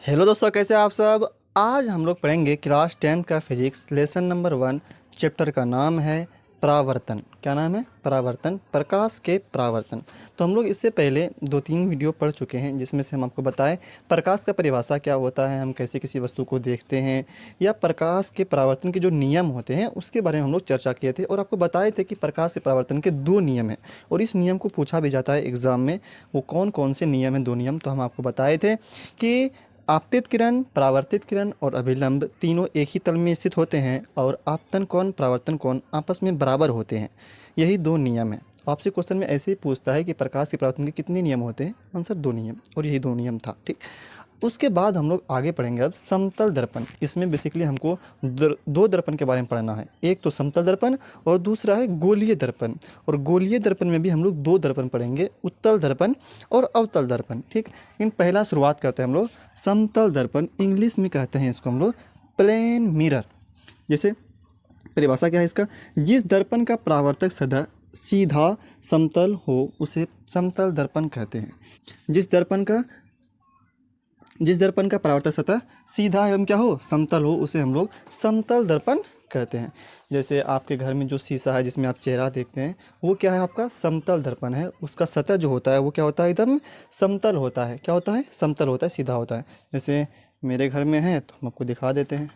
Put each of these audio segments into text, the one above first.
Hello दोस्तों, कैसे हैं आप सब। आज हम लोग पढ़ेंगे क्लास 10 का फिजिक्स लेसन नंबर 1। चैप्टर का नाम है परावर्तन। क्या नाम है? परावर्तन, प्रकाश के परावर्तन। तो हम लोग इससे पहले 2-3 वीडियो पढ़ चुके हैं जिसमें से हम आपको बताएं प्रकाश का परिभाषा क्या होता है, हम कैसे किसी वस्तु को देखते हैं, या प्रकाश के परावर्तन के जो नियम होते हैं उसके बारे में हम लोग चर्चा किए थे और आपको बताए थे कि प्रकाश के परावर्तन के 2 नियम हैं और इस नियम को पूछा भी जाता है एग्ज़ाम में। वो कौन कौन से नियम हैं? 2 नियम तो हम आपको बताए थे कि आपतित किरण, परावर्तित किरण और अभिलंब तीनों एक ही तल में स्थित होते हैं और आपतन कोण, परावर्तन कोण आपस में बराबर होते हैं। यही 2 नियम हैं। आपसे क्वेश्चन में ऐसे ही पूछता है कि प्रकाश के परावर्तन के कितने नियम होते हैं? आंसर 2 नियम, और यही 2 नियम था। ठीक, उसके बाद हम लोग आगे पढ़ेंगे अब समतल दर्पण। इसमें बेसिकली हमको 2 दर्पण के बारे में पढ़ना है। एक तो समतल दर्पण और दूसरा है गोलीय दर्पण। और गोलीय दर्पण में भी हम लोग 2 दर्पण पढ़ेंगे, उत्तल दर्पण और अवतल दर्पण। ठीक, इन पहला शुरुआत करते हैं हम लोग समतल दर्पण। इंग्लिश में कहते हैं इसको हम लोग प्लेन मिरर। जैसे परिभाषा क्या है इसका? जिस दर्पण का परावर्तक सतह सीधा समतल हो उसे समतल दर्पण कहते हैं। जिस दर्पण का परावर्तक सतह सीधा एवं क्या हो, समतल हो, उसे हम लोग समतल दर्पण कहते हैं। जैसे आपके घर में जो शीशा है जिसमें आप चेहरा देखते हैं वो क्या है? आपका समतल दर्पण है। उसका सतह जो होता है वो क्या होता है? एकदम समतल होता है। क्या होता है? समतल होता है, सीधा होता है। जैसे मेरे घर में है तो हम आपको दिखा देते हैं।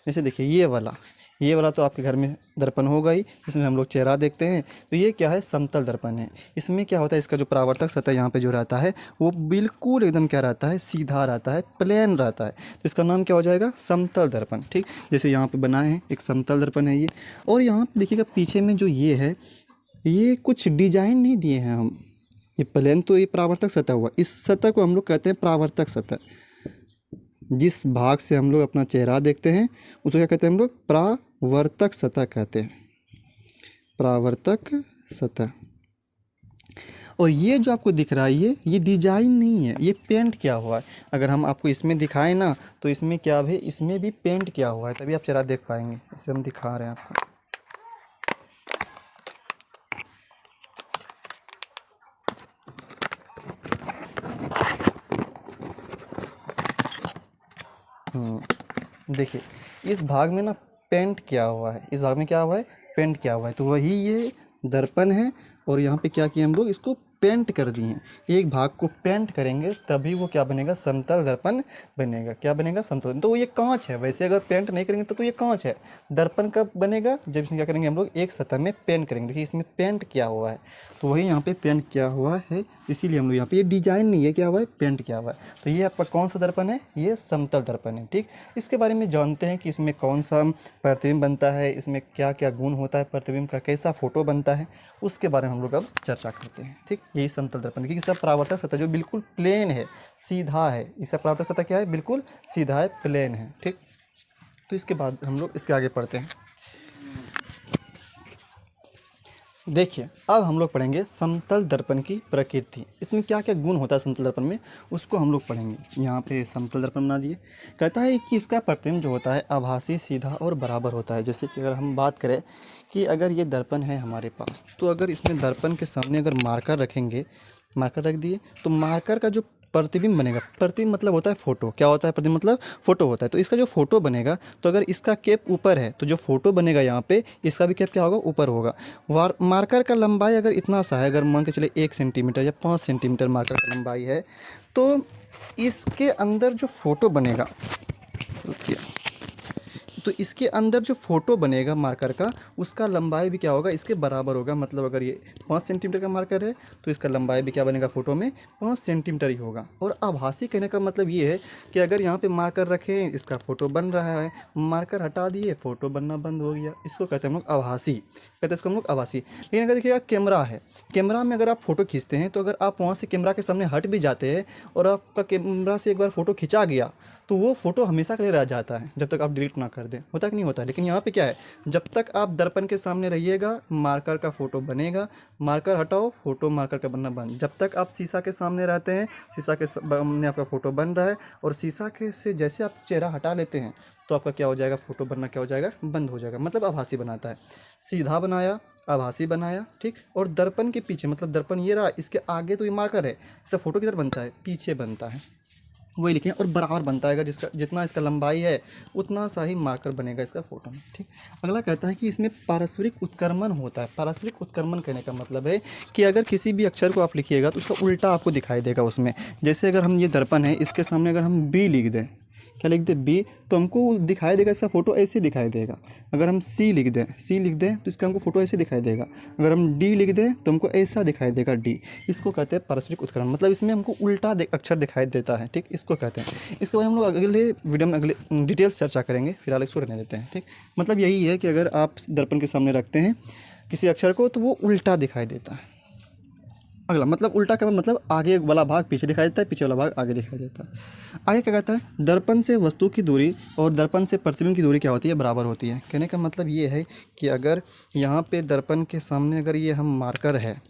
जैसे देखिए ये वाला तो आपके घर में दर्पण होगा ही, जिसमें हम लोग चेहरा देखते हैं। तो ये क्या है? समतल दर्पण है। इसमें क्या होता है? इसका जो परावर्तक सतह यहाँ पे जो रहता है वो बिल्कुल एकदम क्या रहता है? सीधा रहता है, प्लेन रहता है। तो इसका नाम क्या हो जाएगा? समतल दर्पण। ठीक, जैसे यहाँ पे बनाए हैं एक समतल दर्पण है ये। और यहाँ पे देखिएगा पीछे में जो ये है, ये कुछ डिजाइन नहीं दिए हैं हम। ये प्लेन तो ये परावर्तक सतह हुआ, इस सतह को हम लोग कहते हैं परावर्तक सतह। जिस भाग से हम लोग अपना चेहरा देखते हैं उसको क्या कहते हैं हम लोग? परावर्तक सतह कहते हैं, परावर्तक सतह। और ये जो आपको दिख रहा है ये डिजाइन नहीं है, ये पेंट किया हुआ है। अगर हम आपको इसमें दिखाएं ना तो इसमें क्या है? इसमें भी पेंट किया हुआ है, तभी आप चेहरा देख पाएंगे। इसे हम दिखा रहे हैं आपको। देखिए इस भाग में ना पेंट किया हुआ है, इस भाग में क्या हुआ है? पेंट किया हुआ है। तो वही ये दर्पण है और यहाँ पे क्या किया हम लोग? इसको पेंट कर दिए हैं। एक भाग को पेंट करेंगे तभी वो क्या बनेगा? समतल दर्पण बनेगा। क्या बनेगा? समतल। तो ये कांच है, वैसे अगर पेंट नहीं करेंगे तो ये कांच है। दर्पण कब बनेगा? जब इसमें क्या करेंगे हम लोग? एक सतह में पेंट करेंगे। देखिए इसमें पेंट किया हुआ है, तो वही यहाँ पे पेंट किया हुआ है, इसीलिए हम लोग यहाँ पे, ये डिजाइन नहीं है, क्या हुआ है? पेंट किया हुआ है। तो ये आपका कौन सा दर्पण है? ये समतल दर्पण है। ठीक, इसके बारे में जानते हैं कि इसमें कौन सा प्रतिबिंब बनता है, इसमें क्या क्या गुण होता है प्रतिबिंब का, कैसा फोटो बनता है, उसके बारे में हम लोग अब चर्चा करते हैं। ठीक, यही समतल दर्पण, क्योंकि इसका परावर्तक सतह जो बिल्कुल प्लेन है, सीधा है। इसका परावर्तक सतह क्या है? बिल्कुल सीधा है, प्लेन है। ठीक, तो इसके बाद हम लोग इसके आगे पढ़ते हैं। देखिए अब हम लोग पढ़ेंगे समतल दर्पण की प्रकृति। इसमें क्या क्या गुण होता है समतल दर्पण में, उसको हम लोग पढ़ेंगे। यहाँ पे समतल दर्पण बना दिए। कहता है कि इसका प्रतिबिंब जो होता है आभासी, सीधा और बराबर होता है। जैसे कि अगर हम बात करें कि अगर ये दर्पण है हमारे पास, तो अगर इसमें दर्पण के सामने अगर मार्कर रखेंगे, मार्कर रख दिए, तो मार्कर का जो प्रतिबिंब बनेगा, प्रतिबिंब मतलब होता है फोटो। क्या होता है? प्रतिबिंब मतलब फोटो होता है। तो इसका जो फोटो बनेगा, तो अगर इसका कैप ऊपर है तो जो फोटो बनेगा यहाँ पे, इसका भी कैप क्या होगा? ऊपर होगा। मार्कर का लंबाई अगर इतना सा है, अगर मान के चले 1 सेंटीमीटर या 5 सेंटीमीटर मार्कर का लंबाई है, तो इसके अंदर जो फोटो बनेगा, रुकिए, तो इसके अंदर जो फोटो बनेगा मार्कर का, उसका लंबाई भी क्या होगा? इसके बराबर होगा। मतलब अगर ये 5 सेंटीमीटर का मार्कर है तो इसका लंबाई भी क्या बनेगा? फोटो में 5 सेंटीमीटर ही होगा। और आभासी कहने का मतलब ये है कि अगर यहाँ पे मार्कर रखें, इसका फोटो बन रहा है, मार्कर हटा दिए, फोटो बनना बंद हो गया, इसको कहते हैं हम लोग आभासी। कहते हैं इसको हम लोग आभासी। लेकिन अगर देखिएगा कैमरा है, कैमरा में अगर आप फोटो खींचते हैं, तो अगर आप वहाँ से कैमरा के सामने हट भी जाते हैं और आपका कैमरा से एक बार फोटो खिंचा गया, तो वो फोटो हमेशा के लिए रह जाता है जब तक आप डिलीट ना कर दें। होता कि नहीं होता? लेकिन यहाँ पे क्या है? जब तक आप दर्पण के सामने रहिएगा, मार्कर का फोटो बनेगा, मार्कर हटाओ, फोटो मार्कर का बनना बंद। जब तक आप शीशा के सामने रहते हैं, शीशा के सामने आपका फोटो बन रहा है, और शीशा के से जैसे आप चेहरा हटा लेते हैं तो आपका क्या हो जाएगा? फोटो बनना क्या हो जाएगा? बंद हो जाएगा। मतलब आभासी बनाता है। सीधा बनाया, आभासी बनाया। ठीक, और दर्पण के पीछे, मतलब दर्पण ये रहा, इसके आगे तो ये मार्कर है, इससे फोटो किधर बनता है? पीछे बनता है। वही लिखें और बराबर बनता है। अगर जिसका जितना इसका लंबाई है उतना सा ही मार्कर बनेगा इसका फोटो में। ठीक, अगला कहता है कि इसमें पारस्परिक उत्क्रमण होता है। पारस्परिक उत्क्रमण कहने का मतलब है कि अगर किसी भी अक्षर को आप लिखिएगा तो उसका उल्टा आपको दिखाई देगा उसमें। जैसे अगर हम ये दर्पण है, इसके सामने अगर हम बी लिख दें, क्या लिख दें बी, तो हमको दिखाई देगा इसका फ़ोटो ऐसे दिखाई देगा। अगर हम सी लिख दें तो इसका हमको फ़ोटो ऐसे दिखाई देगा। अगर हम डी लिख दें तो हमको ऐसा दिखाई देगा डी। इसको कहते हैं पारस्परिक उत्क्रमण, मतलब इसमें हमको उल्टा अक्षर दिखाई देता है। ठीक, इसको कहते हैं। इसके बारे में हम लोग अगले वीडियो में अगले डिटेल्स चर्चा करेंगे, फिलहाल इसको रहने देते हैं। ठीक, मतलब यही है कि अगर आप दर्पण के सामने रखते हैं किसी अक्षर को तो वो उल्टा दिखाई देता है। अगला मतलब उल्टा का मतलब आगे वाला भाग पीछे दिखाई देता है, पीछे वाला भाग आगे दिखाई देता है। आगे क्या कहता है, दर्पण से वस्तु की दूरी और दर्पण से प्रतिबिंब की दूरी क्या होती है, बराबर होती है। कहने का मतलब ये है कि अगर यहाँ पे दर्पण के सामने अगर ये हम मार्कर है,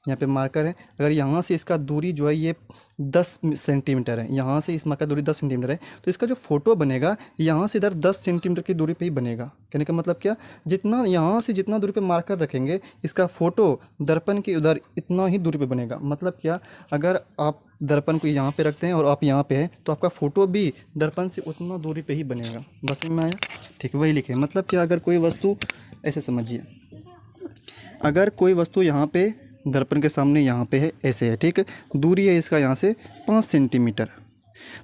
यहाँ पे मार्कर है, अगर यहाँ से इसका दूरी जो है ये 10 सेंटीमीटर है, यहाँ से इस मार्कर दूरी 10 सेंटीमीटर है, तो इसका जो फोटो बनेगा यहाँ से इधर 10 सेंटीमीटर की दूरी पे ही बनेगा। कहने का मतलब क्या, जितना यहाँ से जितना दूरी पे मार्कर रखेंगे इसका फ़ोटो दर्पण के उधर इतना ही दूरी पे बनेगा। मतलब क्या, अगर आप दर्पण को यहाँ पे रखते हैं और आप यहाँ पे हैं तो आपका फ़ोटो भी दर्पण से उतना दूरी पे ही बनेगा। बस में आया। ठीक, वही लिखे। मतलब क्या, अगर कोई वस्तु ऐसे समझिए, अगर कोई वस्तु यहाँ पे दर्पण के सामने यहाँ पे है, ऐसे है, ठीक है, दूरी है इसका यहाँ से 5 सेंटीमीटर,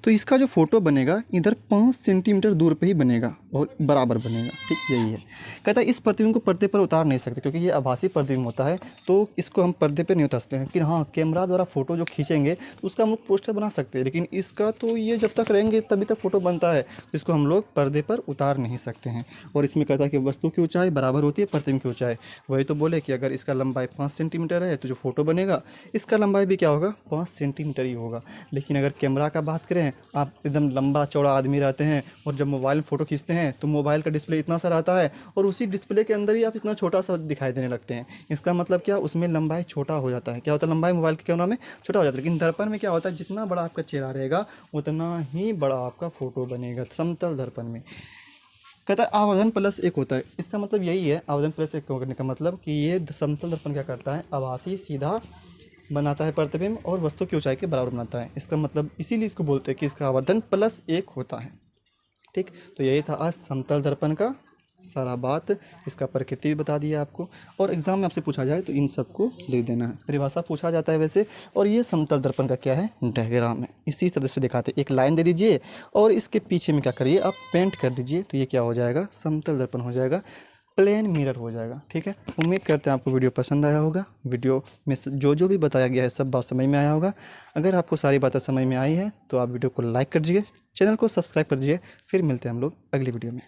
तो इसका जो फोटो बनेगा इधर 5 सेंटीमीटर दूर पे ही बनेगा और बराबर बनेगा। ठीक, यही है। कहता है इस प्रतिबिंब को पर्दे पर उतार नहीं सकते क्योंकि ये आभासी प्रतिबिंब होता है, तो इसको हम पर्दे पे नहीं उतार सकते हैं। लेकिन हाँ, कैमरा द्वारा फोटो जो खींचेंगे तो उसका हम लोग पोस्टर बना सकते हैं, लेकिन इसका तो ये जब तक रहेंगे तभी तक फोटो बनता है, तो इसको हम लोग पर्दे पर उतार नहीं सकते हैं। और इसमें कहता है कि वस्तु की ऊंचाई बराबर होती है प्रतिबिंब की ऊंचाई। वही तो बोले कि अगर इसका लंबाई 5 सेंटीमीटर है तो जो फोटो बनेगा इसका लंबाई भी क्या होगा, 5 सेंटीमीटर ही होगा। लेकिन अगर कैमरा का बात करें, आप एकदम लंबा चौड़ा आदमी रहते हैं और जब मोबाइल में फ़ोटो खींचते हैं तो मोबाइल का डिस्प्ले इतना सा रहता है और उसी डिस्प्ले के अंदर ही आप इतना छोटा सा दिखाई देने लगते हैं। इसका मतलब क्या, उसमें लंबाई छोटा हो जाता है। क्या होता है, लंबाई मोबाइल के कैमरा में छोटा हो जाता है, लेकिन दर्पण में क्या होता है, जितना बड़ा आपका चेहरा रहेगा उतना ही बड़ा आपका फ़ोटो बनेगा समतल दर्पण में। कहता है आवर्धन प्लस 1 होता है। इसका मतलब यही है, आवर्धन प्लस 1 करने का मतलब कि ये समतल दर्पण क्या करता है, आभासी सीधा बनाता है प्रतिबिंब और वस्तु की ऊंचाई के बराबर बनाता है। इसका मतलब इसीलिए इसको बोलते हैं कि इसका आवर्धन प्लस 1 होता है। ठीक, तो यही था आज समतल दर्पण का सारा बात। इसका प्रकृति भी बता दिया आपको, और एग्जाम में आपसे पूछा जाए तो इन सबको लिख देना है। परिभाषा पूछा जाता है वैसे, और ये समतल दर्पण का क्या है, डायग्राम है। इसी तरह से दिखाते, एक लाइन दे दीजिए और इसके पीछे में क्या करिए, आप पेंट कर दीजिए, तो ये क्या हो जाएगा, समतल दर्पण हो जाएगा, प्लेन मिरर हो जाएगा। ठीक है, उम्मीद करते हैं आपको वीडियो पसंद आया होगा। वीडियो में जो भी बताया गया है सब बात समझ में आया होगा। अगर आपको सारी बातें समझ में आई है तो आप वीडियो को लाइक कर दीजिए, चैनल को सब्सक्राइब कर दीजिए। फिर मिलते हैं हम लोग अगली वीडियो में।